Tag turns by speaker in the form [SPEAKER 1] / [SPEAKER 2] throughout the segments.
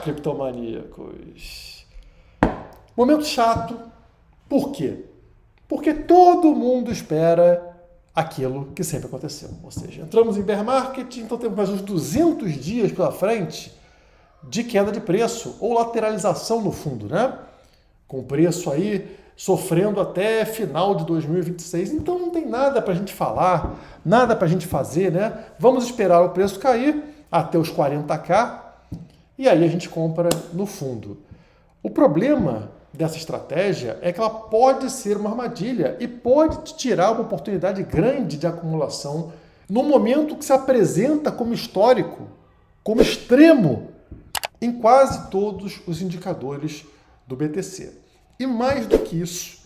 [SPEAKER 1] criptomaníacos! Momento chato. Por quê? Porque todo mundo espera aquilo que sempre aconteceu. Ou seja, entramos em bear market, então temos mais uns 200 dias pela frente de queda de preço ou lateralização no fundo, né? Com o preço aí sofrendo até final de 2026. Então não tem nada para a gente falar, nada para a gente fazer, né? Vamos esperar o preço cair até os 40k e aí a gente compra no fundo. O problema dessa estratégia é que ela pode ser uma armadilha e pode te tirar uma oportunidade grande de acumulação no momento que se apresenta como histórico, como extremo, em quase todos os indicadores do BTC. E mais do que isso,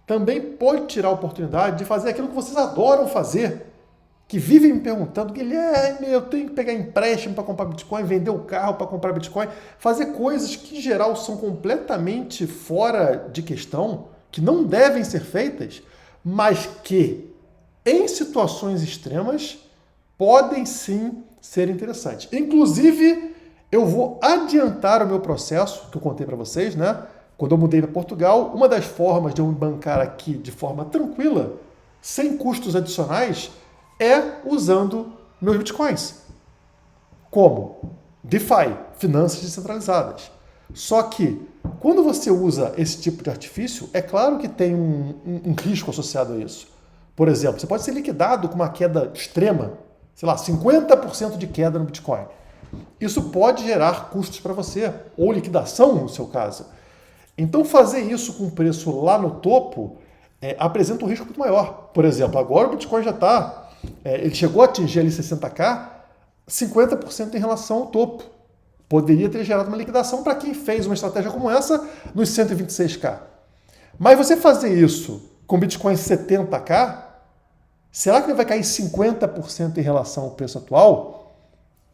[SPEAKER 1] também pode tirar a oportunidade de fazer aquilo que vocês adoram fazer, que vivem me perguntando, Guilherme, eu tenho que pegar empréstimo para comprar Bitcoin, vender o carro para comprar Bitcoin, fazer coisas que, em geral, são completamente fora de questão, que não devem ser feitas, mas que, em situações extremas, podem sim ser interessantes. Inclusive, eu vou adiantar o meu processo, que eu contei para vocês, né? Quando eu mudei para Portugal, uma das formas de eu me bancar aqui de forma tranquila, sem custos adicionais, é usando meus bitcoins. Como? DeFi, finanças descentralizadas. Só que, quando você usa esse tipo de artifício, é claro que tem um risco associado a isso. Por exemplo, você pode ser liquidado com uma queda extrema, sei lá, 50% de queda no Bitcoin. Isso pode gerar custos para você, ou liquidação no seu caso. Então, fazer isso com preço lá no topo apresenta um risco muito maior. Por exemplo, agora o Bitcoin já está... ele chegou a atingir ali 60k, 50% em relação ao topo. Poderia ter gerado uma liquidação para quem fez uma estratégia como essa nos 126k. Mas você fazer isso com Bitcoin 70k, será que ele vai cair 50% em relação ao preço atual?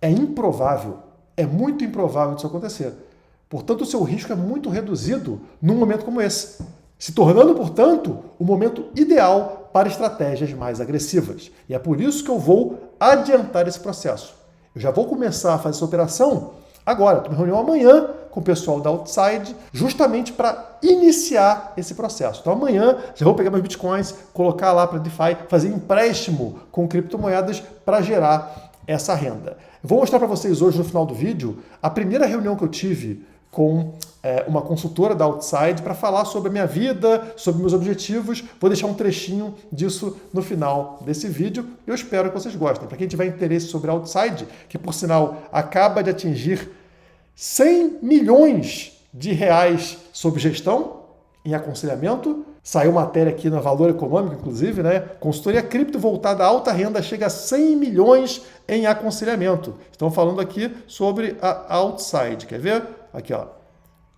[SPEAKER 1] É improvável. É muito improvável isso acontecer. Portanto, o seu risco é muito reduzido num momento como esse, se tornando, portanto, o momento ideal para estratégias mais agressivas. E é por isso que eu vou adiantar esse processo. Eu já vou começar a fazer essa operação agora. Estou em reunião amanhã com o pessoal da Outside, justamente para iniciar esse processo. Então amanhã já vou pegar meus bitcoins, colocar lá para DeFi, fazer empréstimo com criptomoedas para gerar essa renda. Eu vou mostrar para vocês hoje, no final do vídeo, a primeira reunião que eu tive com uma consultora da Outside para falar sobre a minha vida, sobre meus objetivos. Vou deixar um trechinho disso no final desse vídeo. Eu espero que vocês gostem. Para quem tiver interesse sobre a Outside, que por sinal acaba de atingir 100 milhões de reais sob gestão em aconselhamento. Saiu matéria aqui no Valor Econômico, inclusive, né? Consultoria cripto voltada à alta renda chega a 100 milhões em aconselhamento. Estão falando aqui sobre a Outside. Quer ver? Aqui, ó.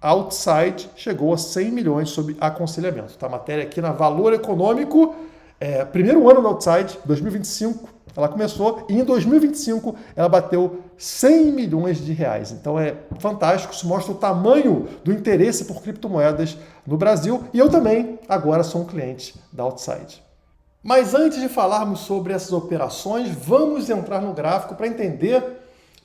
[SPEAKER 1] Outside chegou a 100 milhões sob aconselhamento. Tá? Matéria aqui na Valor Econômico. Primeiro ano da Outside, 2025, ela começou e em 2025 ela bateu 100 milhões de reais. Então é fantástico, isso mostra o tamanho do interesse por criptomoedas no Brasil e eu também agora sou um cliente da Outside. Mas antes de falarmos sobre essas operações, vamos entrar no gráfico para entender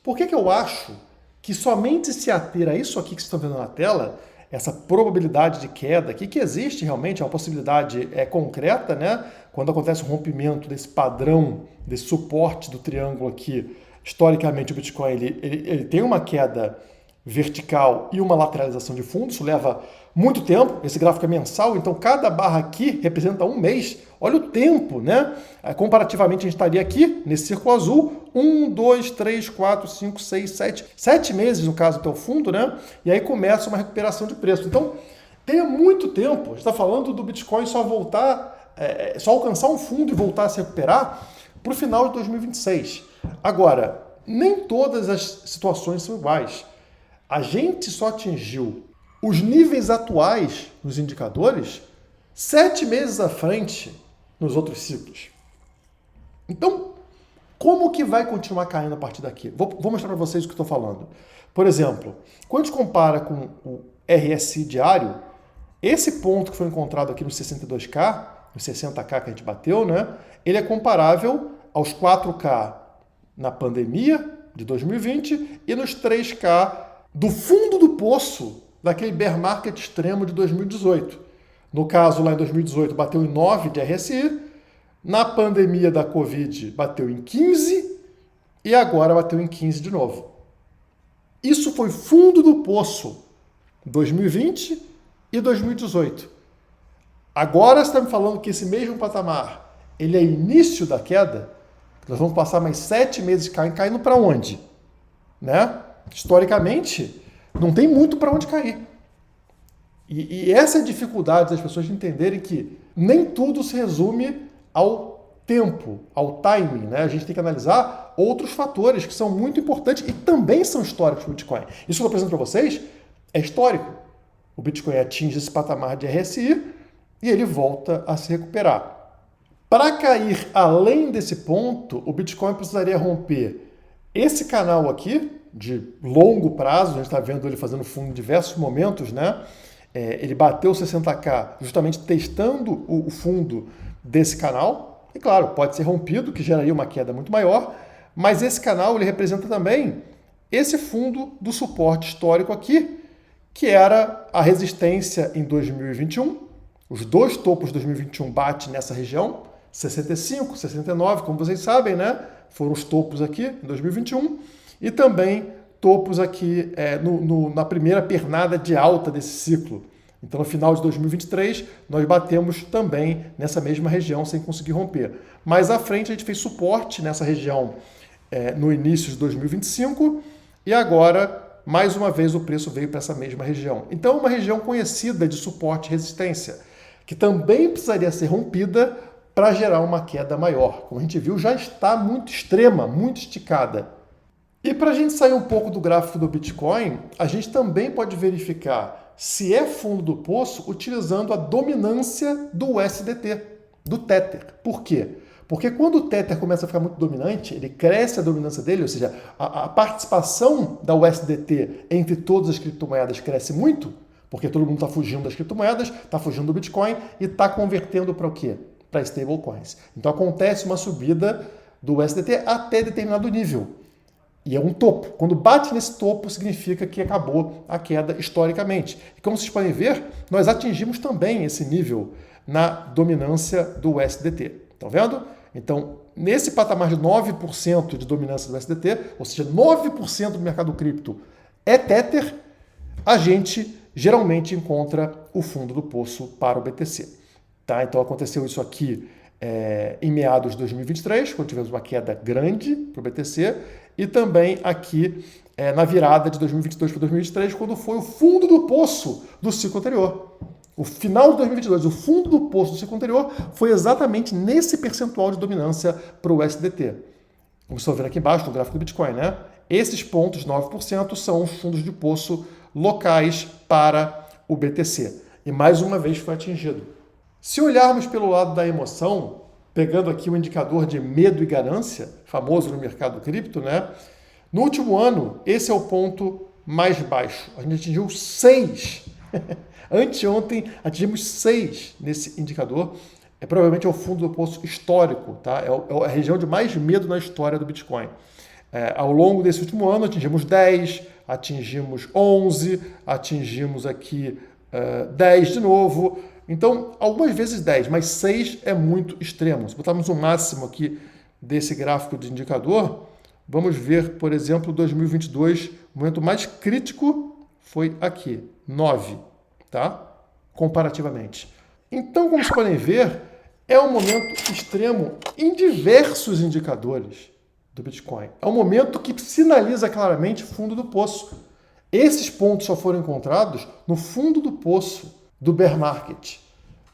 [SPEAKER 1] por que eu acho que somente se ater a isso aqui que vocês estão vendo na tela, essa probabilidade de queda aqui, que existe realmente, é uma possibilidade concreta, né? Quando acontece o rompimento desse padrão, desse suporte do triângulo aqui, historicamente o Bitcoin ele tem uma queda vertical e uma lateralização de fundo, isso leva muito tempo, esse gráfico é mensal, então cada barra aqui representa um mês, olha o tempo, né? Comparativamente a gente estaria aqui, nesse círculo azul, 1, 2, 3, 4, 5, 6, 7 meses no caso até o fundo, né? E aí começa uma recuperação de preço. Então, tem muito tempo, a gente está falando do Bitcoin só voltar, só alcançar um fundo e voltar a se recuperar para o final de 2026. Agora, nem todas as situações são iguais. A gente só atingiu os níveis atuais nos indicadores 7 meses à frente nos outros ciclos. Então, como que vai continuar caindo a partir daqui? Vou mostrar para vocês o que estou falando. Por exemplo, quando a gente compara com o RSI diário, esse ponto que foi encontrado aqui no 62K, no 60K que a gente bateu, né? Ele é comparável aos 4K na pandemia de 2020 e nos 3K do fundo do poço daquele bear market extremo de 2018. No caso, lá em 2018, bateu em 9 de RSI, na pandemia da Covid bateu em 15 e agora bateu em 15 de novo. Isso foi fundo do poço 2020 e 2018. Agora você está me falando que esse mesmo patamar ele é início da queda? Nós vamos passar mais 7 meses caindo para onde? Né? Historicamente, não tem muito para onde cair. E essa é a dificuldade das pessoas de entenderem que nem tudo se resume ao tempo, ao timing. Né? A gente tem que analisar outros fatores que são muito importantes e também são históricos para o Bitcoin. Isso que eu apresento para vocês é histórico. O Bitcoin atinge esse patamar de RSI e ele volta a se recuperar. Para cair além desse ponto, o Bitcoin precisaria romper esse canal aqui, de longo prazo, a gente está vendo ele fazendo fundo em diversos momentos, né? Ele bateu 60k justamente testando o fundo desse canal. E claro, pode ser rompido, que geraria uma queda muito maior, mas esse canal ele representa também esse fundo do suporte histórico aqui, que era a resistência em 2021. Os dois topos de 2021 batem nessa região, 65, 69, como vocês sabem, né? Foram os topos aqui em 2021 e também topos aqui na primeira pernada de alta desse ciclo. Então, no final de 2023, nós batemos também nessa mesma região sem conseguir romper. Mais à frente, a gente fez suporte nessa região no início de 2025 e agora, mais uma vez, o preço veio para essa mesma região. Então, uma região conhecida de suporte e resistência, que também precisaria ser rompida para gerar uma queda maior. Como a gente viu, já está muito extrema, muito esticada. E para a gente sair um pouco do gráfico do Bitcoin, a gente também pode verificar se é fundo do poço utilizando a dominância do USDT, do Tether. Por quê? Porque quando o Tether começa a ficar muito dominante, ele cresce a dominância dele, ou seja, a participação da USDT entre todas as criptomoedas cresce muito, porque todo mundo está fugindo das criptomoedas, está fugindo do Bitcoin e está convertendo para o quê? Para stablecoins. Então acontece uma subida do USDT até determinado nível. E é um topo. Quando bate nesse topo, significa que acabou a queda historicamente. E como vocês podem ver, nós atingimos também esse nível na dominância do USDT. Estão vendo? Então, nesse patamar de 9% de dominância do USDT, ou seja, 9% do mercado cripto é Tether, a gente geralmente encontra o fundo do poço para o BTC. Tá? Então aconteceu isso aqui em meados de 2023, quando tivemos uma queda grande para o BTC, e também aqui na virada de 2022 para 2023, quando foi o fundo do poço do ciclo anterior. O final de 2022, o fundo do poço do ciclo anterior, foi exatamente nesse percentual de dominância para o USDT. Como vocês estão vendo aqui embaixo no gráfico do Bitcoin, né? Esses pontos, 9%, são os fundos de poço locais para o BTC. E mais uma vez foi atingido. Se olharmos pelo lado da emoção, pegando aqui o indicador de medo e ganância, famoso no mercado cripto, né? No último ano, esse é o ponto mais baixo. A gente atingiu 6. Anteontem, atingimos 6 nesse indicador. Provavelmente é o fundo do poço histórico, tá? É a região de mais medo na história do Bitcoin. Ao longo desse último ano, atingimos 10, atingimos 11, atingimos aqui 10 de novo. Então, algumas vezes 10, mas 6 é muito extremo. Se botarmos o máximo aqui desse gráfico de indicador, vamos ver, por exemplo, 2022, o momento mais crítico foi aqui, 9, tá? Comparativamente. Então, como vocês podem ver, é um momento extremo em diversos indicadores do Bitcoin. É um momento que sinaliza claramente fundo do poço. Esses pontos só foram encontrados no fundo do poço do bear market,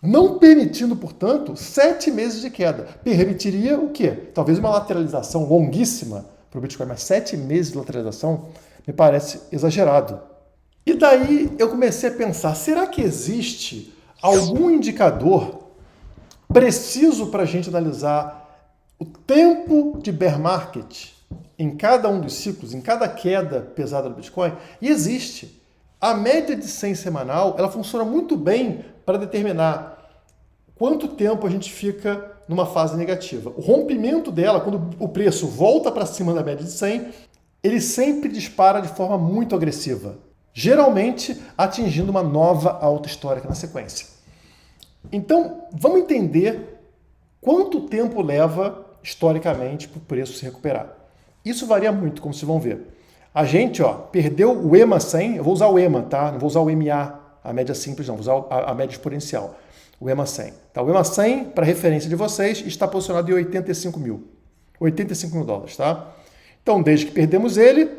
[SPEAKER 1] não permitindo, portanto, 7 meses de queda. Permitiria o quê? Talvez uma lateralização longuíssima para o Bitcoin, mas 7 meses de lateralização me parece exagerado. E daí eu comecei a pensar, será que existe algum indicador preciso para a gente analisar o tempo de bear market em cada um dos ciclos, em cada queda pesada do Bitcoin? E existe. A média de 100 semanal, ela funciona muito bem para determinar quanto tempo a gente fica numa fase negativa. O rompimento dela, quando o preço volta para cima da média de 100, ele sempre dispara de forma muito agressiva, geralmente atingindo uma nova alta histórica na sequência. Então, vamos entender quanto tempo leva, historicamente, para o preço se recuperar. Isso varia muito, como vocês vão ver. A gente perdeu o EMA 100, eu vou usar o EMA, tá? Não vou usar o EMA, a média simples, não, vou usar a média exponencial, o EMA 100. Tá? O EMA 100, para referência de vocês, está posicionado em 85 mil dólares, tá? Então, desde que perdemos ele,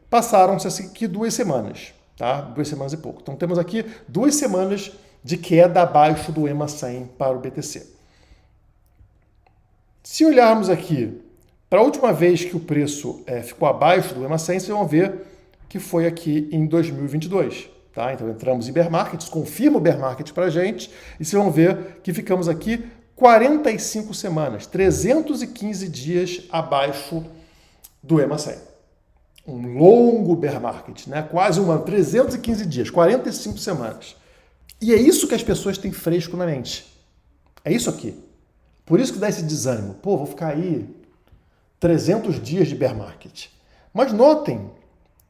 [SPEAKER 1] passaram-se aqui 2 semanas, tá? 2 semanas e pouco. Então, temos aqui 2 semanas de queda abaixo do EMA 100 para o BTC. Se olharmos aqui para a última vez que o preço ficou abaixo do EMA 100, vocês vão ver que foi aqui em 2022. Tá? Então, entramos em bear market, isso confirma o bear market para a gente, e vocês vão ver que ficamos aqui 45 semanas, 315 dias abaixo do EMA 100. Um longo bear market, né? Quase 315 dias, 45 semanas. E é isso que as pessoas têm fresco na mente. É isso aqui. Por isso que dá esse desânimo. Pô, vou ficar aí 300 dias de bear market. Mas notem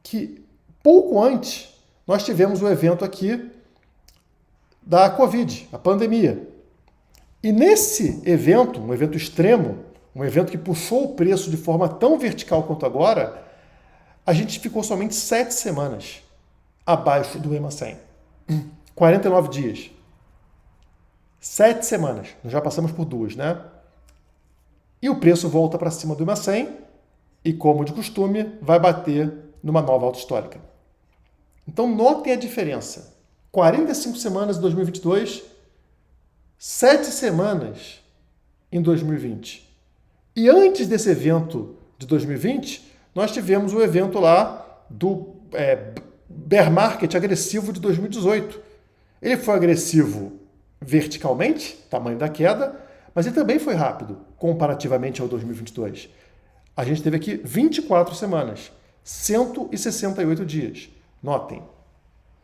[SPEAKER 1] que pouco antes nós tivemos o evento aqui da Covid, a pandemia. E nesse evento, um evento extremo, um evento que puxou o preço de forma tão vertical quanto agora, a gente ficou somente 7 semanas abaixo do EMA 100. 49 dias. 7 semanas. Nós já passamos por 2, né? E o preço volta para cima do EMA 100 e, como de costume, vai bater numa nova alta histórica. Então, notem a diferença. 45 semanas em 2022, 7 semanas em 2020. E antes desse evento de 2020, nós tivemos o evento lá do bear market agressivo de 2018. Ele foi agressivo verticalmente, tamanho da queda, mas ele também foi rápido, comparativamente ao 2022. A gente teve aqui 24 semanas, 168 dias. Notem,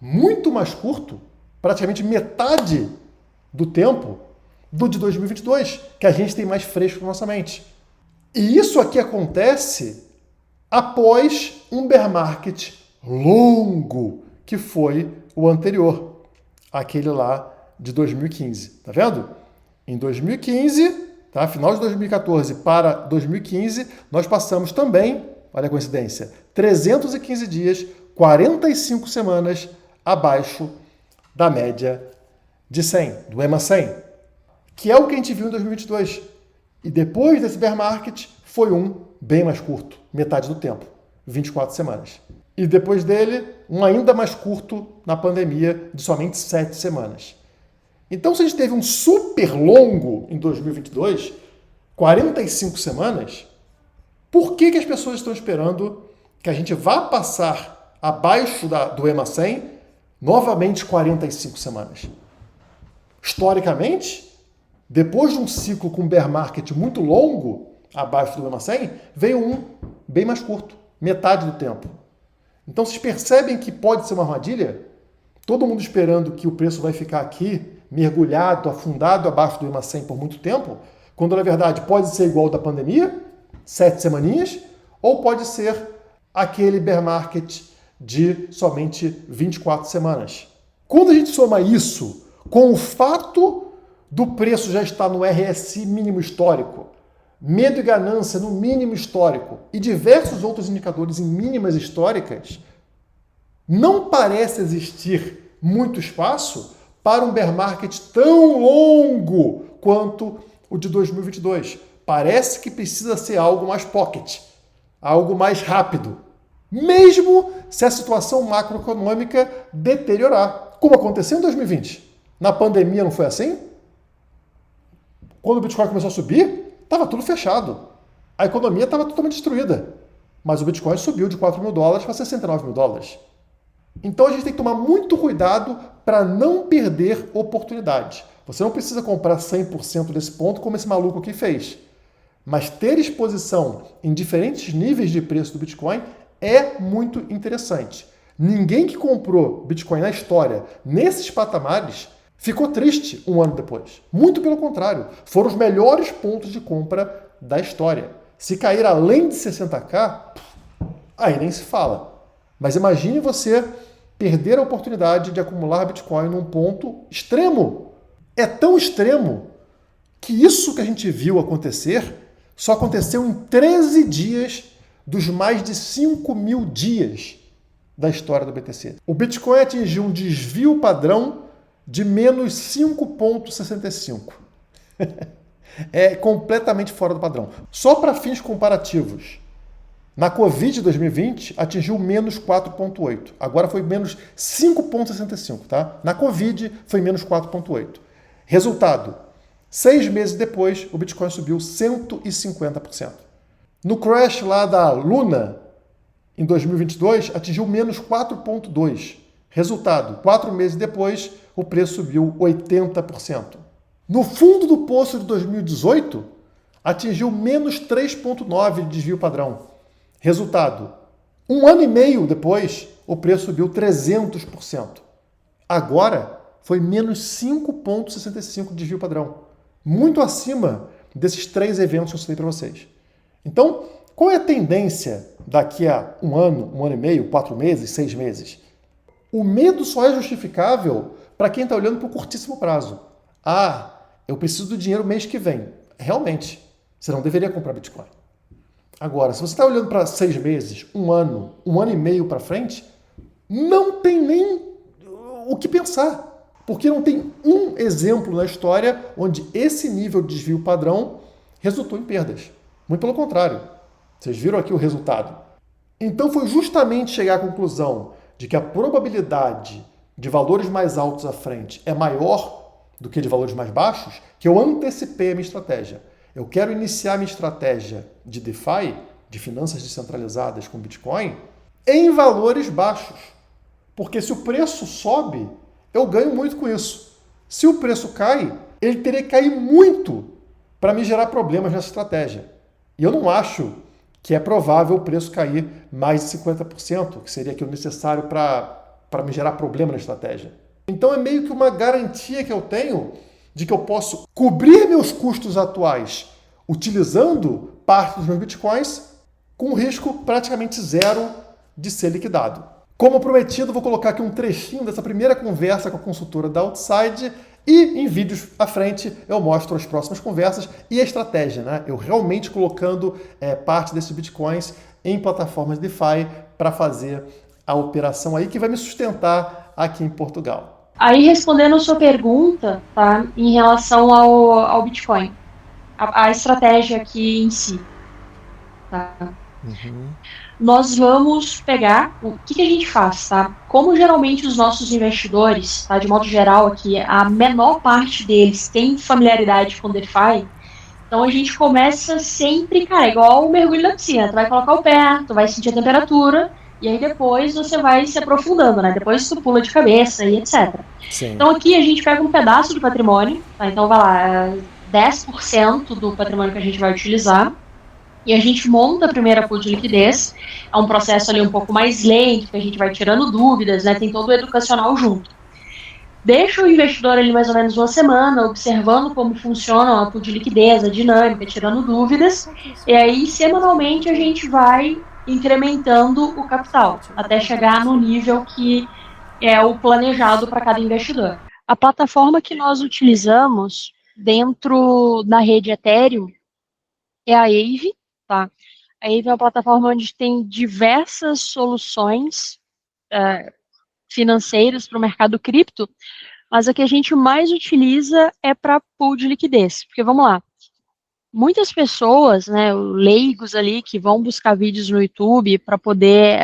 [SPEAKER 1] muito mais curto, praticamente metade do tempo do de 2022, que a gente tem mais fresco na nossa mente. E isso aqui acontece após um bear market longo, que foi o anterior, aquele lá de 2015. Tá vendo? Em 2015, tá? Final de 2014 para 2015, nós passamos também, olha a coincidência, 315 dias, 45 semanas abaixo da média de 100, do EMA 100, que é o que a gente viu em 2022. E depois desse bear market, foi um bem mais curto, metade do tempo, 24 semanas. E depois dele, um ainda mais curto na pandemia, de somente 7 semanas. Então, se a gente teve um super longo em 2022, 45 semanas, por que as pessoas estão esperando que a gente vá passar abaixo do EMA 100 novamente 45 semanas? Historicamente, depois de um ciclo com bear market muito longo, abaixo do EMA 100, veio um bem mais curto, metade do tempo. Então, vocês percebem que pode ser uma armadilha? Todo mundo esperando que o preço vai ficar aqui, mergulhado, afundado abaixo do EMA 100 por muito tempo, quando na verdade pode ser igual ao da pandemia, 7 semaninhas, ou pode ser aquele bear market de somente 24 semanas. Quando a gente soma isso com o fato do preço já estar no RSI mínimo histórico, medo e ganância no mínimo histórico e diversos outros indicadores em mínimas históricas, não parece existir muito espaço para um bear market tão longo quanto o de 2022. Parece que precisa ser algo mais pocket, algo mais rápido, mesmo se a situação macroeconômica deteriorar, como aconteceu em 2020. Na pandemia não foi assim? Quando o Bitcoin começou a subir, estava tudo fechado. A economia estava totalmente destruída. Mas o Bitcoin subiu de 4 mil dólares para 69 mil dólares. Então a gente tem que tomar muito cuidado para não perder oportunidade. Você não precisa comprar 100% desse ponto como esse maluco aqui fez. Mas ter exposição em diferentes níveis de preço do Bitcoin é muito interessante. Ninguém que comprou Bitcoin na história nesses patamares ficou triste um ano depois. Muito pelo contrário, foram os melhores pontos de compra da história. Se cair além de 60k, aí nem se fala. Mas imagine você perder a oportunidade de acumular Bitcoin num ponto extremo. É tão extremo que isso que a gente viu acontecer só aconteceu em 13 dias dos mais de 5.000 dias da história do BTC. O Bitcoin atingiu um desvio padrão de menos 5,65. É completamente fora do padrão. Só para fins comparativos, na Covid 2020 atingiu menos 4,8. Agora foi menos 5,65, tá? Na Covid foi menos 4,8. Resultado, 6 meses depois, o Bitcoin subiu 150%. No crash lá da Luna, em 2022, atingiu menos 4,2. Resultado, 4 meses depois, o preço subiu 80%. No fundo do poço de 2018, atingiu menos 3,9 de desvio padrão. Resultado, 1 ano e meio depois, o preço subiu 300%. Agora, foi menos 5,65 de desvio padrão. Muito acima desses 3 eventos que eu citei para vocês. Então, qual é a tendência daqui a 1 ano, 1 ano e meio, 4 meses, 6 meses? O medo só é justificável para quem está olhando para o curtíssimo prazo. Ah, eu preciso do dinheiro mês que vem. Realmente, você não deveria comprar Bitcoin. Agora, se você está olhando para 6 meses, 1 ano e meio para frente, não tem nem o que pensar. Porque não tem um exemplo na história onde esse nível de desvio padrão resultou em perdas. Muito pelo contrário. Vocês viram aqui o resultado. Então foi justamente chegar à conclusão de que a probabilidade de valores mais altos à frente é maior do que de valores mais baixos, que eu antecipei a minha estratégia. Eu quero iniciar minha estratégia de DeFi, de finanças descentralizadas com Bitcoin, em valores baixos. Porque se o preço sobe, eu ganho muito com isso. Se o preço cai, ele teria que cair muito para me gerar problemas nessa estratégia. E eu não acho que é provável o preço cair mais de 50%, que seria aquilo necessário para me gerar problema na estratégia. Então é meio que uma garantia que eu tenho de que eu posso cobrir meus custos atuais utilizando parte dos meus bitcoins com risco praticamente zero de ser liquidado. Como prometido, vou colocar aqui um trechinho dessa primeira conversa com a consultora da Outside e em vídeos à frente eu mostro as próximas conversas e a estratégia, né? Eu realmente colocando parte desses bitcoins em plataformas DeFi para fazer a operação aí que vai me sustentar aqui em Portugal.
[SPEAKER 2] Aí, respondendo a sua pergunta, tá, em relação ao Bitcoin, a estratégia aqui em si, tá? Nós vamos pegar, o que a gente faz, tá? Como geralmente os nossos investidores, tá, de modo geral aqui, a menor parte deles tem familiaridade com DeFi, então a gente começa sempre, cara, igual o mergulho na piscina, tu vai colocar o pé, tu vai sentir a temperatura, e aí depois você vai se aprofundando, né? Depois tu pula de cabeça e etc.
[SPEAKER 1] Sim.
[SPEAKER 2] Então aqui a gente pega um pedaço do patrimônio, tá? Então vai lá, 10% do patrimônio que a gente vai utilizar, e a gente monta a primeira pool de liquidez. É um processo ali um pouco mais lento, que a gente vai tirando dúvidas, né? Tem todo o educacional junto. Deixa o investidor ali mais ou menos 1 semana, observando como funciona a pool de liquidez, a dinâmica, tirando dúvidas, e aí semanalmente a gente vai incrementando o capital, até chegar no nível que é o planejado para cada investidor. A plataforma que nós utilizamos dentro da rede Ethereum é a Aave, tá? A Aave é uma plataforma onde tem diversas soluções financeiras para o mercado cripto, mas a que a gente mais utiliza é para pool de liquidez. Porque, vamos lá, muitas pessoas, né, leigos ali, que vão buscar vídeos no YouTube para poder,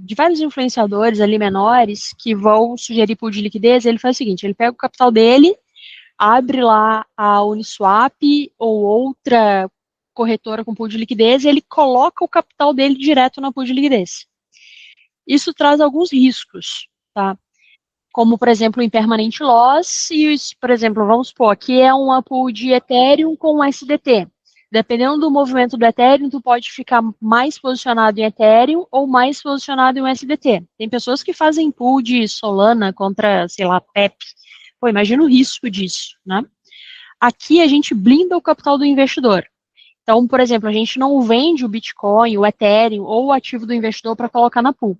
[SPEAKER 2] de vários influenciadores ali menores, que vão sugerir pool de liquidez, ele faz o seguinte, ele pega o capital dele, abre lá a Uniswap ou outra corretora com pool de liquidez e ele coloca o capital dele direto na pool de liquidez. Isso traz alguns riscos, tá? Como, por exemplo, o impermanent loss e, por exemplo, vamos supor, aqui é uma pool de Ethereum com SDT. Dependendo do movimento do Ethereum, tu pode ficar mais posicionado em Ethereum ou mais posicionado em USDT. Tem pessoas que fazem pool de Solana contra, sei lá, PEP. Pô, imagina o risco disso, né? Aqui a gente blinda o capital do investidor. Então, por exemplo, a gente não vende o Bitcoin, o Ethereum ou o ativo do investidor para colocar na pool.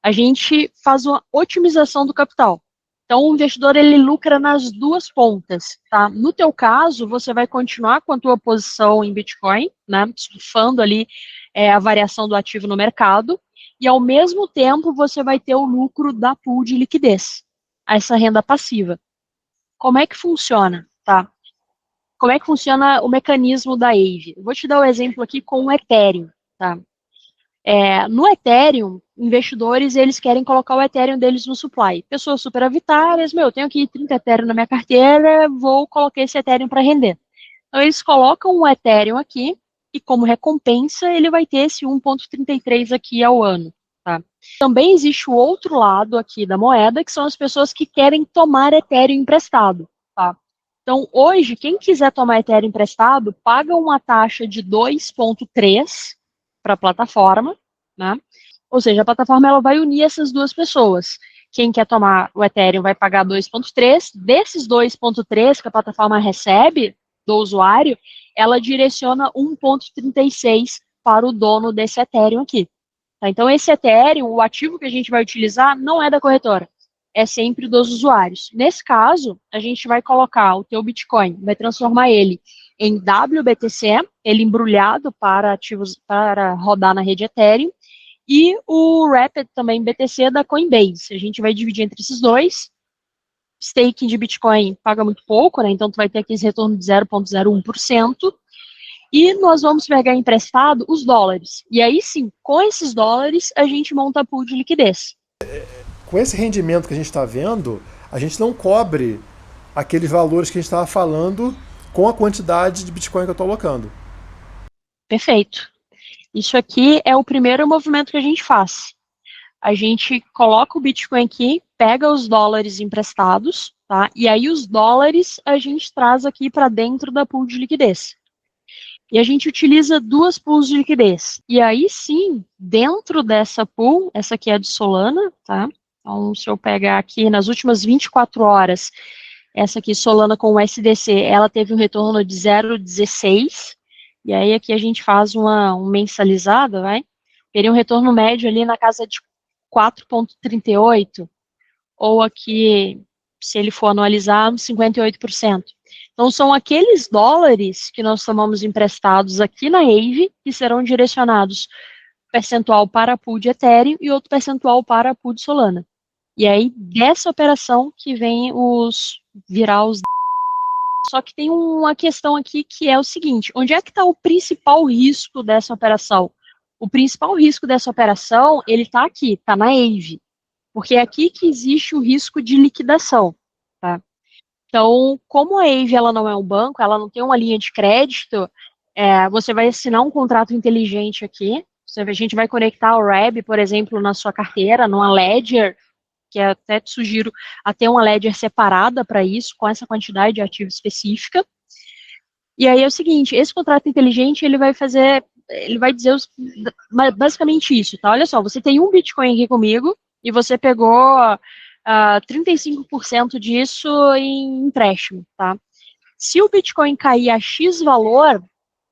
[SPEAKER 2] A gente faz uma otimização do capital. Então, o investidor, ele lucra nas duas pontas, tá? No teu caso, você vai continuar com a tua posição em Bitcoin, né? Surfando ali a variação do ativo no mercado, e ao mesmo tempo você vai ter o lucro da pool de liquidez, essa renda passiva. Como é que funciona, tá? Como é que funciona o mecanismo da Aave? Vou te dar um exemplo aqui com o Ethereum, tá? No Ethereum, investidores, eles querem colocar o Ethereum deles no supply. Pessoas superavitárias, eu tenho aqui 30 Ethereum na minha carteira, vou colocar esse Ethereum para render. Então, eles colocam o Ethereum aqui, e como recompensa, ele vai ter esse 1,33 aqui ao ano, tá? Também existe o outro lado aqui da moeda, que são as pessoas que querem tomar Ethereum emprestado, tá? Então, hoje, quem quiser tomar Ethereum emprestado, paga uma taxa de 2,3 para a plataforma, né? Ou seja, a plataforma ela vai unir essas duas pessoas. Quem quer tomar o Ethereum vai pagar 2,3. Desses 2,3 que a plataforma recebe do usuário, ela direciona 1,36 para o dono desse Ethereum aqui. Tá? Então, esse Ethereum, o ativo que a gente vai utilizar, não é da corretora, é sempre dos usuários. Nesse caso, a gente vai colocar o teu Bitcoin, vai transformar ele em WBTC, ele embrulhado para ativos para rodar na rede Ethereum, e o Wrapped também BTC da Coinbase. A gente vai dividir entre esses dois. Staking de Bitcoin paga muito pouco, né? Então tu vai ter aqui esse retorno de 0,01%. E nós vamos pegar emprestado os dólares. E aí sim, com esses dólares, a gente monta a pool de liquidez.
[SPEAKER 1] Com esse rendimento que a gente está vendo, a gente não cobre aqueles valores que a gente estava falando com a quantidade de Bitcoin que eu estou alocando.
[SPEAKER 2] Perfeito. Isso aqui é o primeiro movimento que a gente faz. A gente coloca o Bitcoin aqui, pega os dólares emprestados, tá? E aí os dólares a gente traz aqui para dentro da pool de liquidez. E a gente utiliza duas pools de liquidez. E aí sim, dentro dessa pool, essa aqui é de Solana, tá? Então, se eu pegar aqui nas últimas 24 horas, essa aqui, Solana com o SDC, ela teve um retorno de 0,16. E aí aqui a gente faz um mensalizado, vai? Teria um retorno médio ali na casa de 4,38. Ou aqui, se ele for anualizado, 58%. Então, são aqueles dólares que nós tomamos emprestados aqui na Aave que serão direcionados percentual para a pool de Ethereum e outro percentual para a pool de Solana. E aí, dessa operação que vem virar os. Só que tem uma questão aqui que é o seguinte: onde é que está o principal risco dessa operação? O principal risco dessa operação, ele está aqui, está na Aave. Porque é aqui que existe o risco de liquidação, tá? Então, como a Aave ela não é um banco, ela não tem uma linha de crédito, você vai assinar um contrato inteligente aqui, a gente vai conectar o RAB, por exemplo, na sua carteira, numa Ledger, que até te sugiro a ter uma Ledger separada para isso, com essa quantidade de ativo específica. E aí é o seguinte, esse contrato inteligente, ele vai dizer basicamente isso, tá? Olha só, você tem um Bitcoin aqui comigo, e você pegou 35% disso em empréstimo, tá? Se o Bitcoin cair a X valor,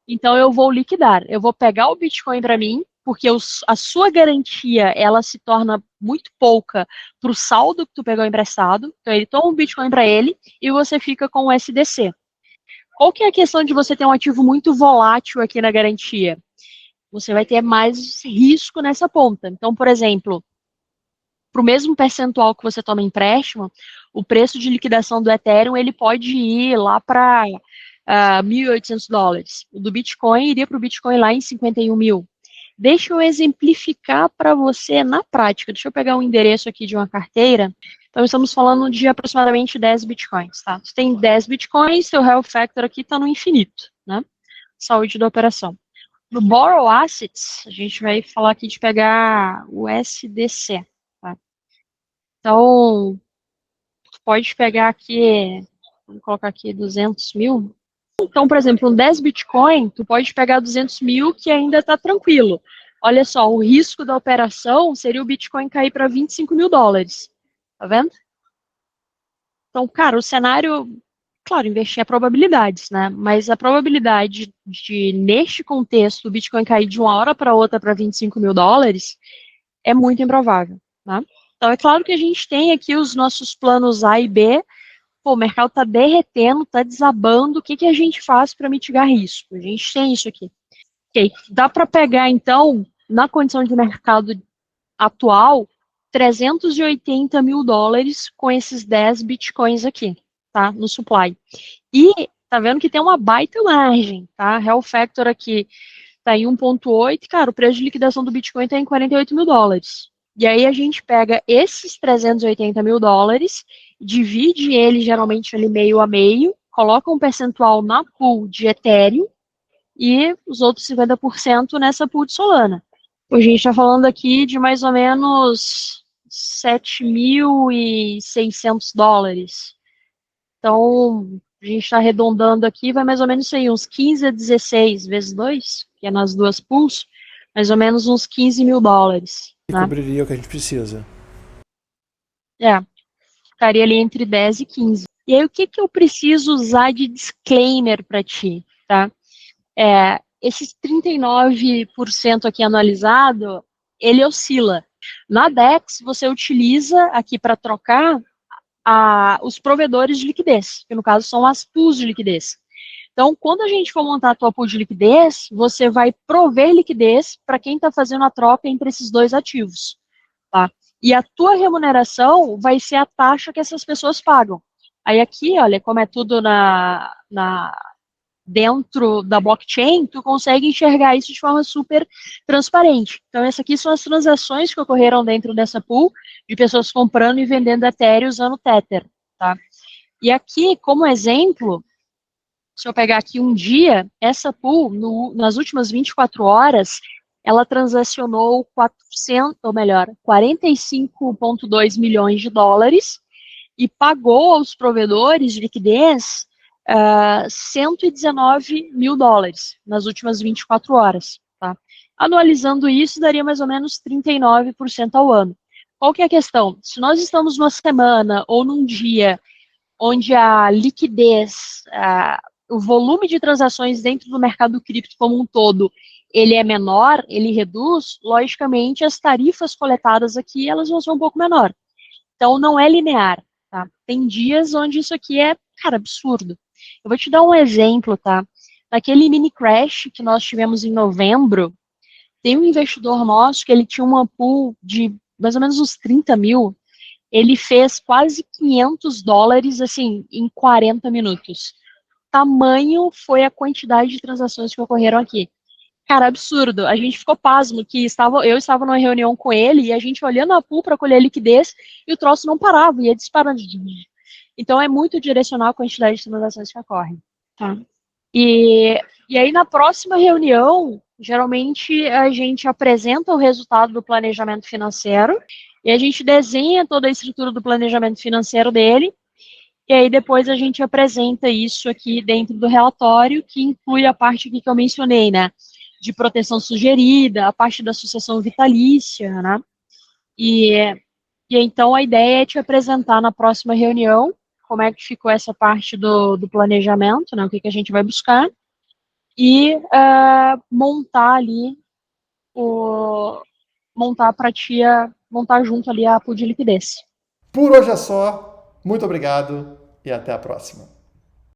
[SPEAKER 2] então eu vou liquidar. Eu vou pegar o Bitcoin para mim, porque a sua garantia, ela se torna muito pouca para o saldo que tu pegou emprestado. Então ele toma um Bitcoin para ele e você fica com o SDC. Qual que é a questão de você ter um ativo muito volátil aqui na garantia? Você vai ter mais risco nessa ponta. Então, por exemplo, para o mesmo percentual que você toma empréstimo, o preço de liquidação do Ethereum ele pode ir lá para $1.800. O do Bitcoin iria para o Bitcoin lá em 51 mil. Deixa eu exemplificar para você na prática. Deixa eu pegar um endereço aqui de uma carteira. Então, estamos falando de aproximadamente 10 Bitcoins, tá? Você tem 10 Bitcoins, seu Health Factor aqui está no infinito, né? Saúde da operação. No Borrow Assets, a gente vai falar aqui de pegar o SDC. Então, pode pegar aqui, vamos colocar aqui 200 mil. Então, por exemplo, um 10 Bitcoin, tu pode pegar 200 mil que ainda está tranquilo. Olha só, o risco da operação seria o Bitcoin cair para 25 mil dólares. Tá vendo? Então, cara, o cenário claro, investir é probabilidades, né? Mas a probabilidade de, neste contexto, o Bitcoin cair de uma hora para outra para 25 mil dólares é muito improvável, né? Então, é claro que a gente tem aqui os nossos planos A e B. Pô, o mercado está derretendo, está desabando, o que, que a gente faz para mitigar risco? A gente tem isso aqui. Ok, dá para pegar, então, na condição de mercado atual, 380 mil dólares com esses 10 bitcoins aqui, tá? No supply. E tá vendo que tem uma baita margem, tá? Real Factor aqui tá em 1,8, cara, o preço de liquidação do Bitcoin tá em 48 mil dólares. E aí a gente pega esses 380 mil dólares, divide ele geralmente ali meio a meio, coloca um percentual na pool de Ethereum e os outros 50% nessa pool de Solana. A gente está falando aqui de mais ou menos 7.600 dólares. Então, a gente está arredondando aqui, vai mais ou menos isso aí, uns 15 a 16 vezes 2, que é nas duas pools, mais ou menos uns 15 mil dólares.
[SPEAKER 1] E
[SPEAKER 2] Né?
[SPEAKER 1] cobriria o que a gente precisa.
[SPEAKER 2] Ficaria ali entre 10 e 15. E aí, o que, que eu preciso usar de disclaimer para ti, tá? Esses 39% aqui analisado, ele oscila. Na DEX, você utiliza aqui para trocar os provedores de liquidez, que no caso são as pools de liquidez. Então, quando a gente for montar a tua pool de liquidez, você vai prover liquidez para quem está fazendo a troca entre esses dois ativos. Tá? E a tua remuneração vai ser a taxa que essas pessoas pagam. Aí aqui, olha, como é tudo dentro da blockchain, tu consegue enxergar isso de forma super transparente. Então, essas aqui são as transações que ocorreram dentro dessa pool, de pessoas comprando e vendendo Ethereum usando Tether, tá? E aqui, como exemplo, se eu pegar aqui um dia, essa pool, nas últimas 24 horas, ela transacionou 45,2 milhões de dólares e pagou aos provedores de liquidez 119 mil dólares nas últimas 24 horas. Tá? Anualizando isso, daria mais ou menos 39% ao ano. Qual que é a questão? Se nós estamos numa semana ou num dia onde a liquidez, o volume de transações dentro do mercado cripto como um todo, ele é menor, ele reduz, logicamente as tarifas coletadas aqui, elas vão ser um pouco menor. Então, não é linear, tá? Tem dias onde isso aqui é, cara, absurdo. Eu vou te dar um exemplo, tá? Naquele mini crash que nós tivemos em novembro, tem um investidor nosso que ele tinha uma pool de mais ou menos uns 30 mil, ele fez quase 500 dólares, assim, em 40 minutos. Tamanho foi a quantidade de transações que ocorreram aqui. Cara, absurdo. A gente ficou pasmo que eu estava numa reunião com ele e a gente olhando a pool para colher liquidez e o troço não parava, ia disparando. Então é muito direcional a quantidade de transações que ocorrem. Tá? E aí na próxima reunião, geralmente a gente apresenta o resultado do planejamento financeiro e a gente desenha toda a estrutura do planejamento financeiro dele. E aí depois a gente apresenta isso aqui dentro do relatório, que inclui a parte aqui que eu mencionei, né? De proteção sugerida, a parte da sucessão vitalícia, né? E, e então a ideia é te apresentar na próxima reunião como é que ficou essa parte do planejamento, né? O que, que a gente vai buscar, e montar ali montar para montar junto ali a pool de liquidez.
[SPEAKER 1] Por hoje é só. Muito obrigado e até a próxima.